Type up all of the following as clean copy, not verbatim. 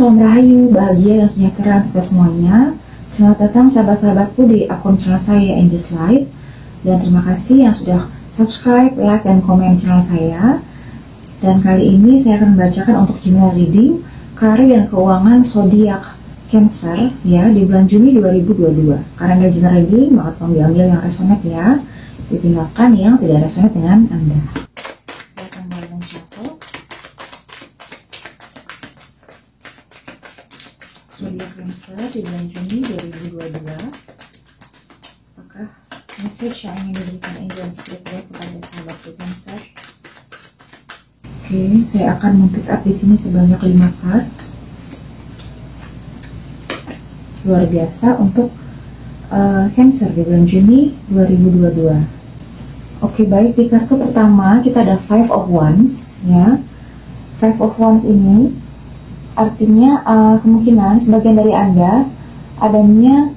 salam rahayu, bahagia dan sejahtera untuk kita semuanya. Selamat datang sahabat-sahabatku di akun channel saya Angel's Light. Dan terima kasih yang sudah subscribe, like, dan komen channel saya. Dan kali ini saya akan membacakan untuk general reading karir dan keuangan zodiak Cancer ya di bulan Juni 2022. Karena dari general reading, maka tolong diambil yang resonate ya, ditinggalkan yang tidak resonate dengan Anda. Saya akan mulai men-shuffle zodiak Cancer di bulan Juni 2022. Apakah message yang ingin diberikan Angel dan Spirit kepada sahabat Cancer? Oke, saya akan pick up di sini sebanyak 5 card. Luar biasa untuk Cancer di bulan Juni 2022. Oke, baik, di kartu pertama kita ada Five of Wands ya. Five of Wands ini artinya kemungkinan sebagian dari Anda adanya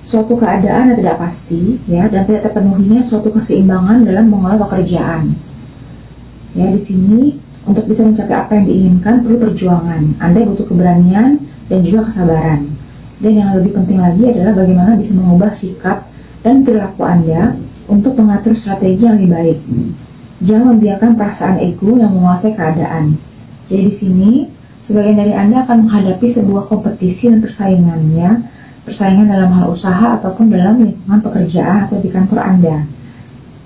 suatu keadaan yang tidak pasti ya, dan tidak terpenuhinya suatu keseimbangan dalam mengelola pekerjaan. Ya, di sini untuk bisa mencapai apa yang diinginkan perlu perjuangan. Anda butuh keberanian dan juga kesabaran. Dan yang lebih penting lagi adalah bagaimana bisa mengubah sikap dan perilaku Anda untuk mengatur strategi yang lebih baik. Jangan membiarkan perasaan ego yang menguasai keadaan. Jadi di sini sebagian dari Anda akan menghadapi sebuah kompetisi dan persaingan ya. Persaingan dalam hal usaha ataupun dalam lingkungan pekerjaan atau di kantor Anda.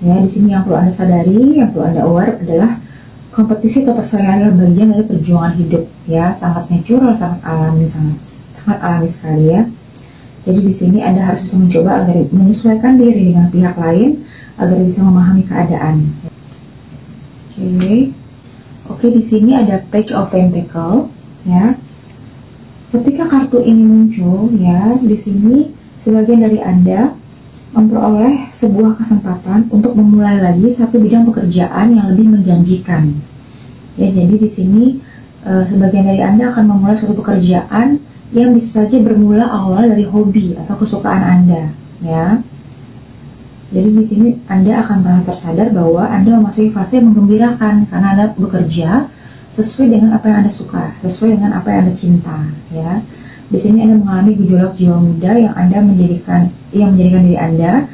Ya, di sini yang perlu Anda sadari, yang perlu Anda aware adalah kompetisi atau persaingan adalah bagian dari perjuangan hidup ya, sangat natural, sangat alami, sangat alami sekali ya. Jadi di sini Anda harus bisa mencoba agar menyesuaikan diri dengan pihak lain agar bisa memahami keadaan. Oke, di sini ada Page of Pentacle ya. Ketika kartu ini muncul ya, di sini sebagian dari Anda memperoleh sebuah kesempatan untuk memulai lagi satu bidang pekerjaan yang lebih menjanjikan. Ya, jadi di sini sebagian dari Anda akan memulai suatu pekerjaan yang bisa saja bermula awal dari hobi atau kesukaan Anda, ya. Jadi di sini Anda akan merasa tersadar bahwa Anda memasuki fase yang menggembirakan karena Anda bekerja sesuai dengan apa yang Anda suka, sesuai dengan apa yang Anda cinta, ya. Di sini Anda mengalami gejolak jiwa muda yang menjadikan diri Anda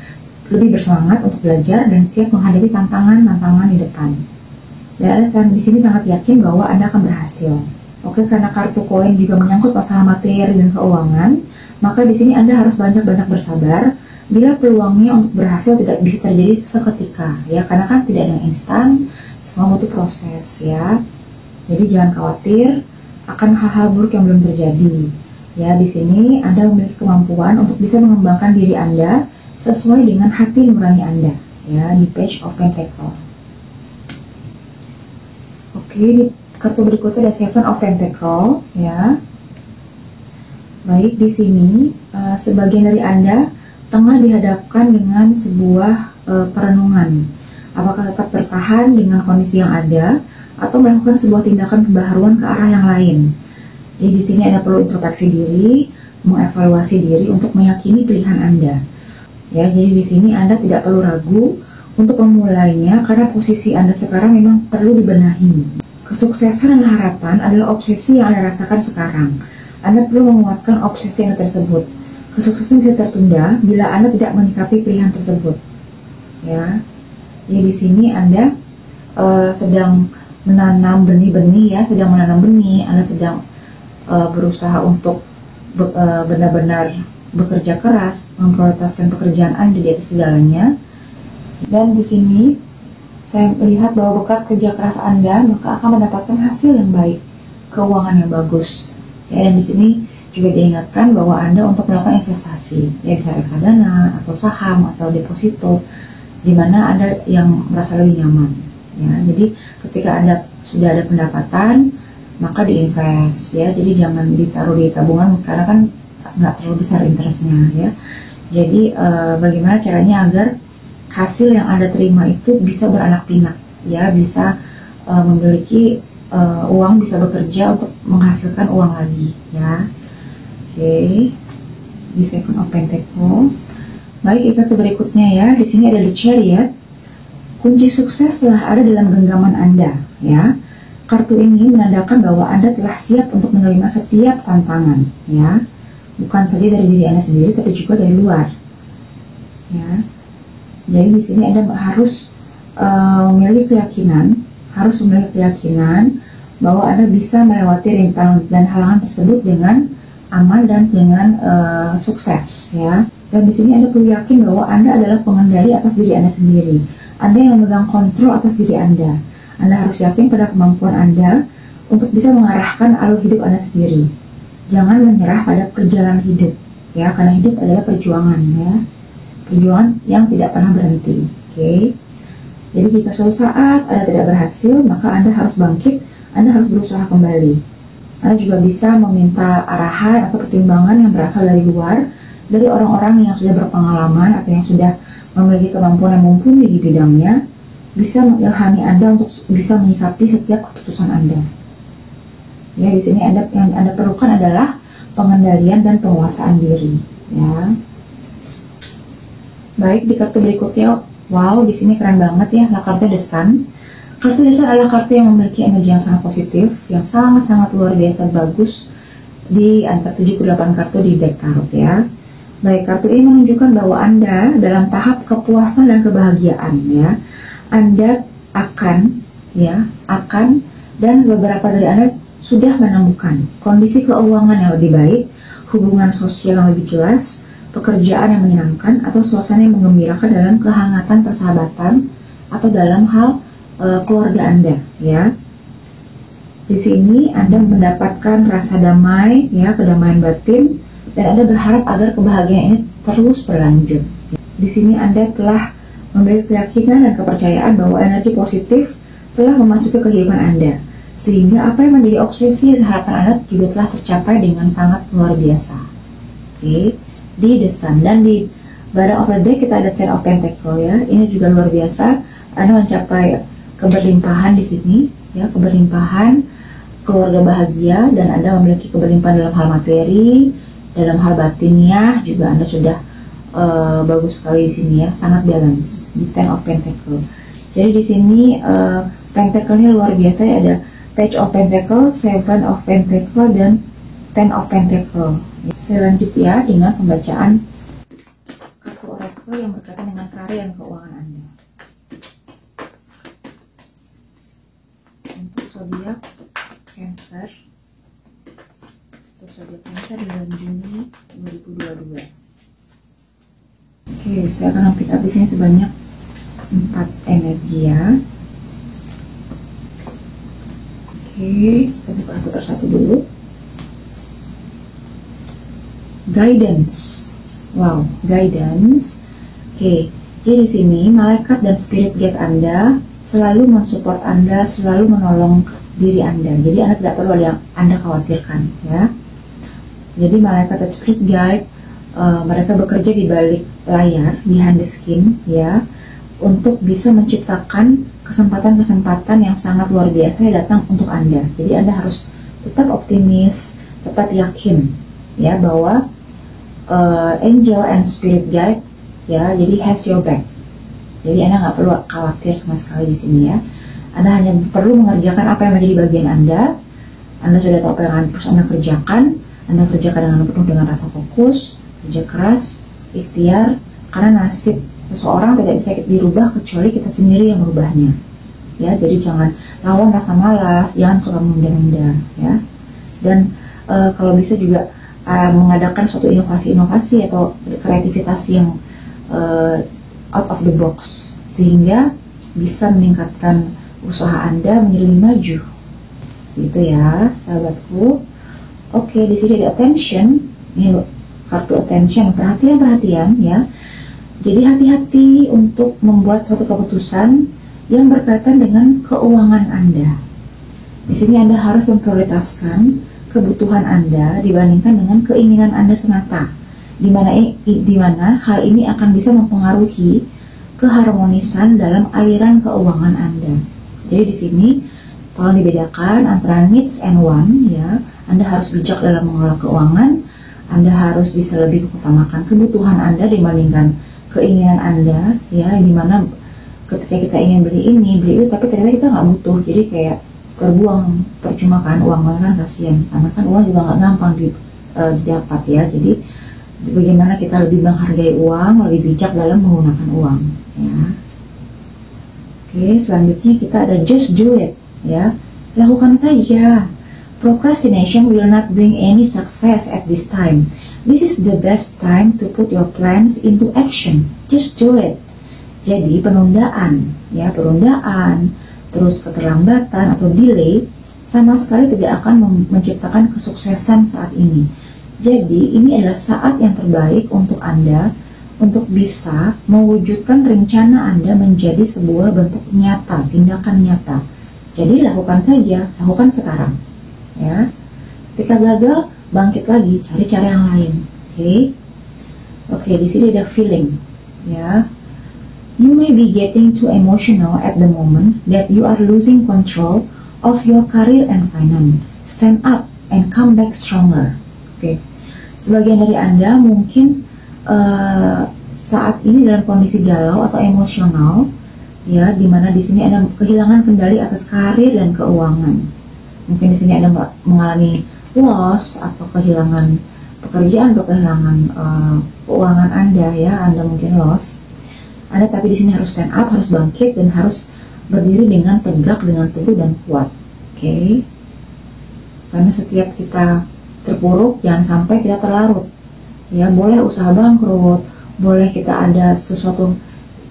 lebih bersemangat untuk belajar dan siap menghadapi tantangan-tantangan di depan. Dan Anda di sini sangat yakin bahwa Anda akan berhasil. Oke, karena kartu koin juga menyangkut masalah materi dan keuangan, maka di sini Anda harus banyak-banyak bersabar bila peluangnya untuk berhasil tidak bisa terjadi seketika, ya, karena kan tidak ada yang instan, semua butuh proses, ya. Jadi jangan khawatir akan hal-hal buruk yang belum terjadi. Ya, di sini Anda memiliki kemampuan untuk bisa mengembangkan diri Anda sesuai dengan hati nurani Anda, ya, di Page of Pentacle. Oke, di kartu berikutnya ada Seven of Pentacle, ya. Baik, di sini sebagian dari Anda tengah dihadapkan dengan sebuah perenungan. Apakah tetap bertahan dengan kondisi yang ada atau melakukan sebuah tindakan pembaharuan ke arah yang lain? Jadi di sini Anda perlu introspeksi diri, mengevaluasi diri untuk meyakini pilihan Anda. Ya, jadi di sini Anda tidak perlu ragu untuk memulainya karena posisi Anda sekarang memang perlu dibenahi. Kesuksesan dan harapan adalah obsesi yang Anda rasakan sekarang. Anda perlu menguatkan obsesi Anda tersebut. Kesuksesan bisa tertunda bila Anda tidak menyikapi pilihan tersebut. Ya, jadi di sini Anda sedang menanam benih-benih ya, sedang menanam benih. Anda sedang berusaha untuk benar-benar bekerja keras, memprioritaskan pekerjaan Anda di atas segalanya. Dan di sini saya melihat bahwa berkat kerja keras Anda maka akan mendapatkan hasil yang baik, keuangan yang bagus. Ya, dan di sini juga diingatkan bahwa Anda untuk melakukan investasi, ya bisa reksadana atau saham atau deposito, di mana Anda yang merasa lebih nyaman. Ya, jadi ketika Anda sudah ada pendapatan, maka diinvest, ya. Jadi jangan ditaruh di tabungan karena kan nggak terlalu besar interestnya, ya. Jadi bagaimana caranya agar hasil yang Anda terima itu bisa beranak pinak, ya, bisa memiliki uang, bisa bekerja untuk menghasilkan uang lagi, ya. Oke, di Seven of Pentacle. Baik, kartu berikutnya ya. Di sini ada The Chariot. Kunci sukses telah ada dalam genggaman Anda, ya. kartu ini menandakan bahwa Anda telah siap untuk menerima setiap tantangan, ya. Bukan saja dari diri Anda sendiri, tapi juga dari luar, ya. Jadi di sini Anda harus memiliki keyakinan bahwa Anda bisa melewati rintangan dan halangan tersebut dengan aman dan dengan sukses, ya. Dan di sini Anda perlu yakin bahwa Anda adalah pengendali atas diri Anda sendiri. Anda yang memegang kontrol atas diri Anda. Anda harus yakin pada kemampuan Anda untuk bisa mengarahkan alur hidup Anda sendiri. Jangan menyerah pada perjalanan hidup, ya, karena hidup adalah perjuangan, ya. Perjuangan yang tidak pernah berhenti, oke? Jadi jika suatu saat Anda tidak berhasil, maka Anda harus bangkit, Anda harus berusaha kembali. Anda juga bisa meminta arahan atau pertimbangan yang berasal dari luar, dari orang-orang yang sudah berpengalaman atau yang sudah memiliki kemampuan yang mumpuni di bidangnya, bisa mengilhami Anda untuk bisa menyikapi setiap keputusan Anda. Ya, di sini yang Anda perlukan adalah pengendalian dan penguasaan diri, ya. Baik, di kartu berikutnya, wow, di sini keren banget, ya, lah kartu The Sun. Kartu The Sun adalah kartu yang memiliki energi yang sangat positif, yang sangat-sangat luar biasa bagus di antara 78 kartu di deck tarot, ya. Baik, kartu ini menunjukkan bahwa Anda dalam tahap kepuasan dan kebahagiaan, ya. Anda akan dan beberapa dari Anda sudah menemukan kondisi keuangan yang lebih baik, hubungan sosial yang lebih jelas, pekerjaan yang menyenangkan, atau suasana yang menggembirakan dalam kehangatan persahabatan atau dalam hal keluarga Anda, ya. Di sini Anda mendapatkan rasa damai, ya, kedamaian batin, dan Anda berharap agar kebahagiaan ini terus berlanjut. Di sini Anda telah memiliki keyakinan dan kepercayaan bahwa energi positif telah memasuki kehidupan Anda, sehingga apa yang menjadi obsesi dan harapan Anda juga telah tercapai dengan sangat luar biasa. Oke, di The Sun. Dan di bottom of the deck kita ada Ten of Pentacle, ya. Ini juga luar biasa. Anda mencapai keberlimpahan di sini, ya, keberlimpahan, keluarga bahagia, dan Anda memiliki keberlimpahan dalam hal materi, dalam hal batinnya juga Anda sudah bagus sekali di sini, ya, sangat balance di Ten of Pentacle. Jadi di sini pentacle-nya luar biasa, ya, ada Page of Pentacle, Seven of Pentacle, dan Ten of Pentacle. Saya lanjut, ya, dengan pembacaan kartu oracle yang berkaitan dengan karir dan keuangan Anda. Untuk zodiak Cancer, di bulan Juni 2022. Oke, saya akan pick up di sini sebanyak 4 energi, ya. Oke, kita buka satu persatu dulu. Guidance. Wow, guidance. Oke, jadi di sini malaikat dan spirit guide Anda selalu mensupport Anda, selalu menolong diri Anda. Jadi Anda tidak perlu ada yang Anda khawatirkan, ya. Jadi malaikat dan spirit guide mereka bekerja di balik layar, behind the screen, ya, untuk bisa menciptakan kesempatan-kesempatan yang sangat luar biasa yang datang untuk Anda. Jadi Anda harus tetap optimis, tetap yakin, ya, bahwa angel and spirit guide, ya, jadi has your back. Jadi Anda nggak perlu khawatir sama sekali di sini, ya. Anda hanya perlu mengerjakan apa yang menjadi bagian Anda. Anda sudah tahu apa yang harus Anda kerjakan. Anda kerjakan dengan penuh dengan rasa fokus, kerja keras, ikhtiar, karena nasib seseorang tidak bisa dirubah kecuali kita sendiri yang merubahnya, ya. Jadi jangan lawan rasa malas, jangan suka menunda-nunda, ya. Dan kalau bisa juga mengadakan suatu inovasi-inovasi atau kreativitas yang out of the box, sehingga bisa meningkatkan usaha Anda menjadi lebih maju, gitu, ya, sahabatku. Oke, di sini ada attention. Ini kartu attention, perhatian, ya. Jadi hati-hati untuk membuat suatu keputusan yang berkaitan dengan keuangan Anda. Di sini Anda harus memprioritaskan kebutuhan Anda dibandingkan dengan keinginan Anda semata. Di mana hal ini akan bisa mempengaruhi keharmonisan dalam aliran keuangan Anda. Jadi di sini tolong dibedakan antara needs and want, ya. Anda harus bijak dalam mengelola keuangan. Anda harus bisa lebih mengutamakan kebutuhan Anda dibandingkan keinginan Anda, ya. Dimana ketika kita ingin beli ini, beli itu, tapi ternyata kita nggak butuh. Jadi kayak terbuang percuma kan uang kan, kasihan, karena kan uang juga nggak gampang didapat ya. Jadi bagaimana kita lebih menghargai uang, lebih bijak dalam menggunakan uang ya. Oke, selanjutnya kita ada just do it ya, lakukan saja. Procrastination will not bring any success at this time. This is the best time to put your plans into action. Just do it. Jadi penundaan ya, terus keterlambatan atau delay sama sekali tidak akan menciptakan kesuksesan saat ini. Jadi ini adalah saat yang terbaik untuk Anda untuk bisa mewujudkan rencana Anda menjadi sebuah bentuk nyata, tindakan nyata. Jadi lakukan saja, lakukan sekarang ya. Ketika gagal, bangkit lagi, cari cara yang lain. Oke, di sini ada feeling ya. You may be getting too emotional at the moment that you are losing control of your career and finance. Stand up and come back stronger. Oke. Sebagian dari Anda mungkin saat ini dalam kondisi galau atau emosional ya, dimana di sini Anda kehilangan kendali atas karir dan keuangan. Mungkin di sini Anda mengalami loss atau kehilangan pekerjaan atau kehilangan keuangan Anda ya, Anda mungkin loss. Anda tapi di sini harus stand up, harus bangkit dan harus berdiri dengan tegak, dengan teguh dan kuat. Oke. Karena setiap kita terpuruk, jangan sampai kita terlarut. Ya, boleh usaha bangkrut, boleh kita ada sesuatu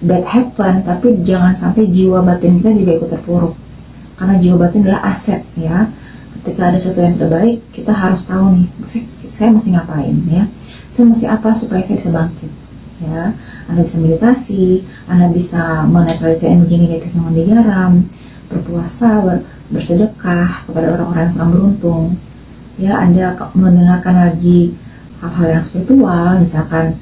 bad happen, tapi jangan sampai jiwa batin kita juga ikut terpuruk. Karena jiwa batin adalah aset ya. Ketika ada sesuatu yang terbaik, kita harus tahu nih, saya masih ngapain ya. Saya masih apa supaya saya bisa bangkit. Ya, Anda bisa meditasi, Anda bisa menetralisir energi negatif yang digaram, berpuasa, bersedekah kepada orang-orang yang kurang beruntung. Ya, Anda mendengarkan lagi hal-hal yang spiritual, misalkan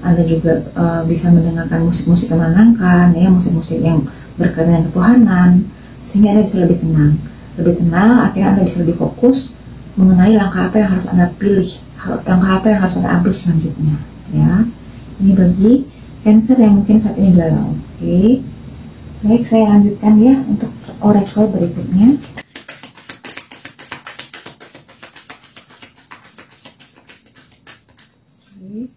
Anda juga bisa mendengarkan musik-musik yang menenangkan, ya, musik-musik yang berkaitan dengan ketuhanan, sehingga Anda bisa lebih tenang. Lebih tenang, akhirnya Anda bisa lebih fokus mengenai langkah apa yang harus Anda pilih, langkah apa yang harus Anda ambil selanjutnya. Ya. Ini bagi Cancer yang mungkin saat ini galau. Oke. Baik, saya lanjutkan ya untuk oracle berikutnya. Oke.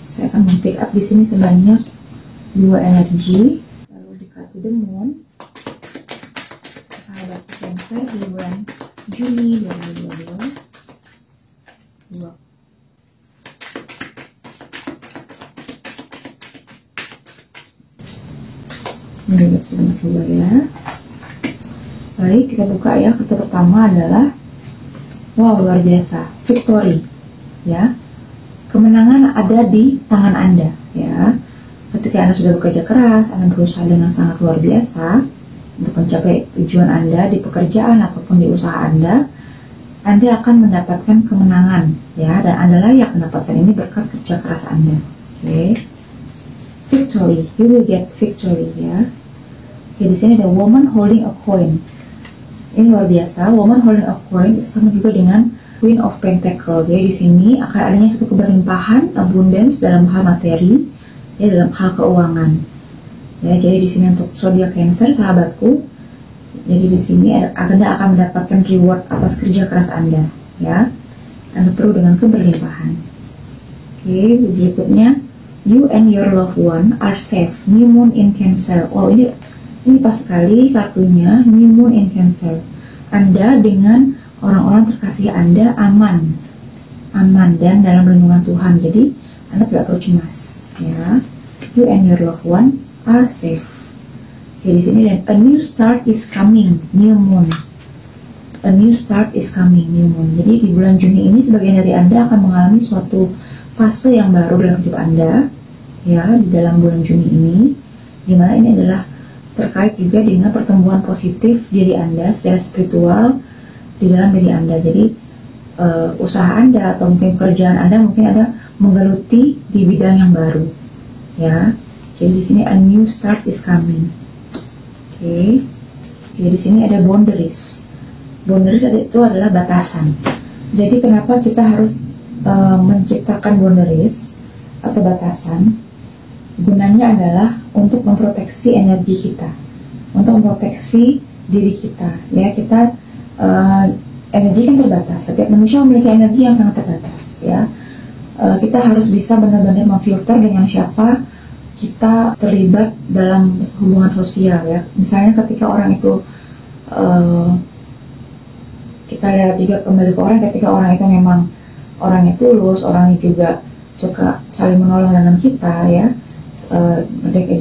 Saya akan pick up di sini sebanyak 2 energi, lalu di kartu The Moon, sahabat Cancer di bulan Juni 2022. Ini sebanyak 2 ya. Baik, kita buka ya. Kartu pertama adalah wow, luar biasa, victory ya. Kemenangan ada di tangan Anda ya. Ketika Anda sudah bekerja keras, Anda berusaha dengan sangat luar biasa untuk mencapai tujuan Anda di pekerjaan ataupun di usaha Anda akan mendapatkan kemenangan ya, dan Anda layak mendapatkan ini berkat kerja keras Anda. Oke. Victory, you will get victory ya. Oke, di sini ada woman holding a coin. Ini luar biasa. Woman holding a coin itu sama juga dengan Queen of Pentacle. Jadi di sini akan adanya suatu keberlimpahan, abundance dalam hal materi, ya, dalam hal keuangan. Ya, jadi di sini untuk zodiak Cancer, sahabatku. Jadi di sini Anda akan mendapatkan reward atas kerja keras Anda, ya. Anda perlu dengan keberlimpahan. Oke, berikutnya, you and your loved one are safe. New Moon in Cancer. Oh, ini pas sekali kartunya, New Moon in Cancer. Anda dengan orang-orang terkasih Anda aman dan dalam lindungan Tuhan. Jadi Anda tidak perlu cemas, ya. You and your loved one are safe. Oke, di sini dan a new start is coming, New Moon. A new start is coming, New Moon. Jadi di bulan Juni ini sebagian dari Anda akan mengalami suatu fase yang baru dalam hidup Anda, ya, di dalam bulan Juni ini, dimana ini adalah terkait juga dengan pertumbuhan positif diri Anda secara spiritual di dalam diri Anda. Jadi usaha Anda atau mungkin pekerjaan Anda mungkin ada menggeluti di bidang yang baru, ya. Jadi di sini a new start is coming. Oke. Jadi di sini ada boundaries. Boundaries itu adalah batasan. Jadi kenapa kita harus menciptakan boundaries atau batasan? Gunanya adalah untuk memproteksi energi kita, untuk memproteksi diri kita. Ya, kita energi kan terbatas. Setiap manusia memiliki energi yang sangat terbatas. Ya, kita harus bisa benar-benar memfilter dengan siapa kita terlibat dalam hubungan sosial. Ya, misalnya ketika orang itu kita lihat juga kembali ke orang, ketika orang itu memang orangnya tulus, orangnya juga suka saling menolong dengan kita, ya,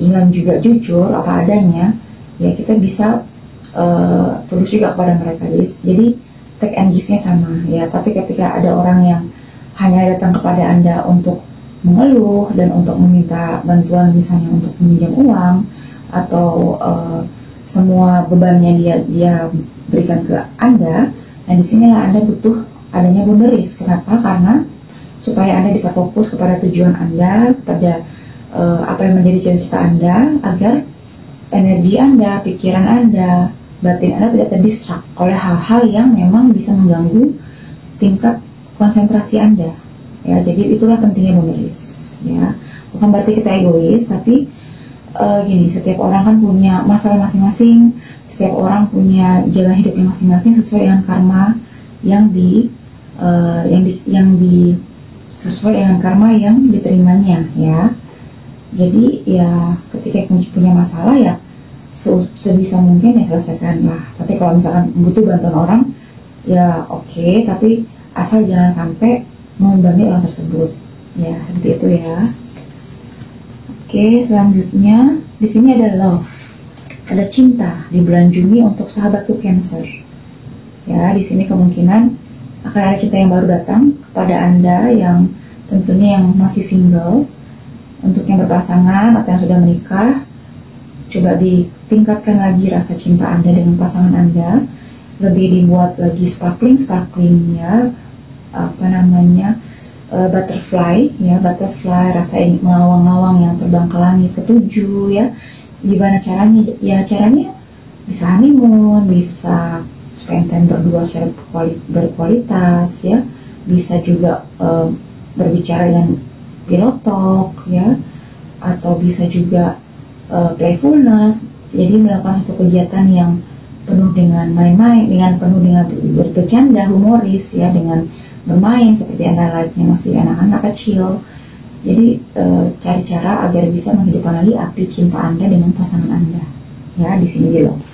dan juga jujur apa adanya, ya kita bisa tulus juga kepada mereka. Jadi take and give-nya sama, ya. Tapi ketika ada orang yang hanya datang kepada Anda untuk mengeluh dan untuk meminta bantuan, misalnya untuk meminjam uang atau semua bebannya dia berikan ke Anda, nah disinilah Anda butuh adanya boundaries. Kenapa? Karena supaya Anda bisa fokus kepada tujuan Anda, kepada apa yang menjadi cita-cita Anda, agar energi Anda, pikiran Anda, batin Anda tidak terdistract oleh hal-hal yang memang bisa mengganggu tingkat konsentrasi Anda. Ya, jadi itulah pentingnya boundaries. Ya, bukan berarti kita egois, tapi gini, setiap orang kan punya masalah masing-masing, setiap orang punya jalan hidupnya masing-masing sesuai dengan karma sesuai dengan karma yang diterimanya, ya. Jadi ya ketika punya masalah, ya sebisa mungkin ya selesaikan lah. Tapi kalau misalkan butuh bantuan orang, ya oke, tapi asal jangan sampai membebani orang tersebut, ya, seperti itu ya. Oke, selanjutnya di sini ada love, ada cinta di bulan Juni untuk sahabatku Cancer. Ya, di sini kemungkinan akan ada cinta yang baru datang kepada Anda yang tentunya yang masih single. Untuk yang berpasangan atau yang sudah menikah, coba ditingkatkan lagi rasa cinta Anda dengan pasangan Anda, lebih dibuat lagi sparkling ya, butterfly, rasa ingin mengawang-awang yang terbang ke langit ketujuh, ya. Gimana caranya? Ya caranya bisa honeymoon, bisa spend time berdua secara berkualitas, ya. Bisa juga berbicara dengan pillow talk, ya, atau bisa juga playfulness. Jadi melakukan satu kegiatan yang penuh dengan main-main, penuh dengan bercanda, humoris, ya, dengan bermain seperti Anda layaknya masih anak-anak kecil. Jadi cari cara agar bisa menghidupkan lagi api cinta Anda dengan pasangan Anda, ya, di sini di love.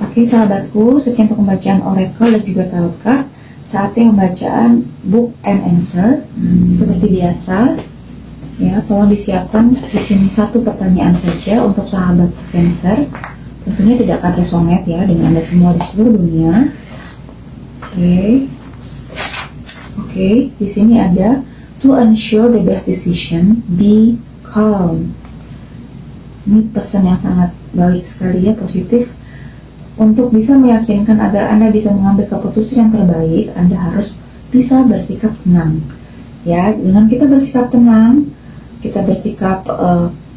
Oke sahabatku, sekian untuk pembacaan oracle dan juga tarot card. Saatnya pembacaan book and answer. Seperti biasa, ya, tolong disiapkan di sini satu pertanyaan saja untuk sahabat Cancer. Tentunya tidak akan resonate, ya, dengan Anda semua di seluruh dunia. Oke, di sini ada to ensure the best decision, be calm. Ini pesan yang sangat baik sekali, ya, positif. Untuk bisa meyakinkan agar Anda bisa mengambil keputusan yang terbaik, Anda harus bisa bersikap tenang. Ya, dengan kita bersikap tenang, kita bersikap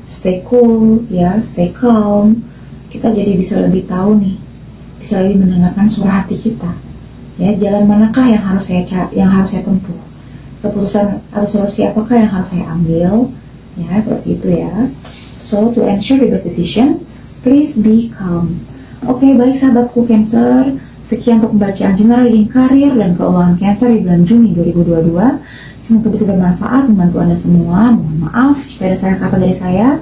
stay cool, ya, stay calm, kita jadi bisa lebih tahu nih, bisa lebih mendengarkan suara hati kita. Ya, jalan manakah yang harus saya tempuh? Keputusan atau solusi apakah yang harus saya ambil? Ya, seperti itu, ya. So, to ensure the best decision, please be calm. Oke, baik sahabatku Cancer, sekian untuk pembacaan general reading karir dan keuangan Cancer di bulan Juni 2022. Semoga bisa bermanfaat membantu Anda semua. Mohon maaf jika ada salah kata dari saya.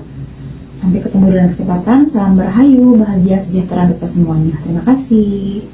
Sampai ketemu dalam kesempatan. Salam berhayu, bahagia, sejahtera untuk kita semuanya. Terima kasih.